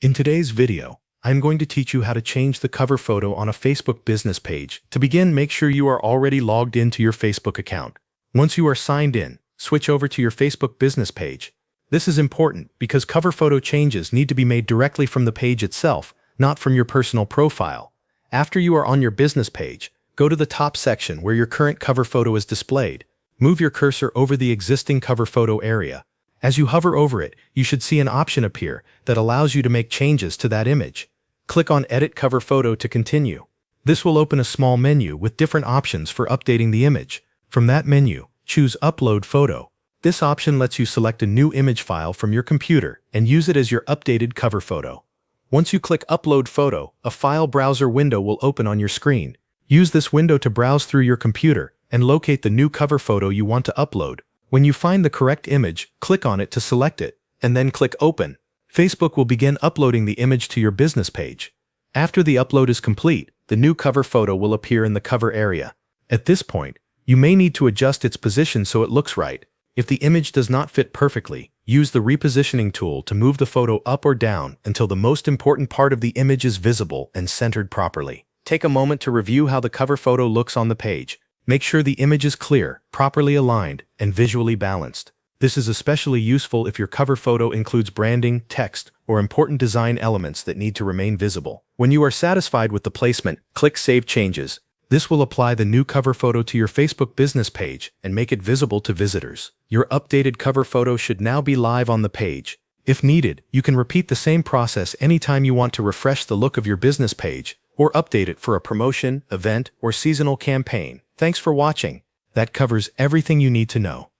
In today's video, I'm going to teach you how to change the cover photo on a Facebook business page. To begin, make sure you are already logged into your Facebook account. Once you are signed in, switch over to your Facebook business page. This is important because cover photo changes need to be made directly from the page itself, not from your personal profile. After you are on your business page, go to the top section where your current cover photo is displayed. Move your cursor over the existing cover photo area. As you hover over it, you should see an option appear that allows you to make changes to that image. Click on Edit Cover Photo to continue. This will open a small menu with different options for updating the image. From that menu, choose Upload Photo. This option lets you select a new image file from your computer and use it as your updated cover photo. Once you click Upload Photo, a file browser window will open on your screen. Use this window to browse through your computer and locate the new cover photo you want to upload. When you find the correct image, click on it to select it, and then click Open. Facebook will begin uploading the image to your business page. After the upload is complete, the new cover photo will appear in the cover area. At this point, you may need to adjust its position so it looks right. If the image does not fit perfectly, use the repositioning tool to move the photo up or down until the most important part of the image is visible and centered properly. Take a moment to review how the cover photo looks on the page. Make sure the image is clear, properly aligned, and visually balanced. This is especially useful if your cover photo includes branding, text, or important design elements that need to remain visible. When you are satisfied with the placement, click Save Changes. This will apply the new cover photo to your Facebook business page and make it visible to visitors. Your updated cover photo should now be live on the page. If needed, you can repeat the same process anytime you want to refresh the look of your business page or update it for a promotion, event, or seasonal campaign. Thanks for watching. That covers everything you need to know.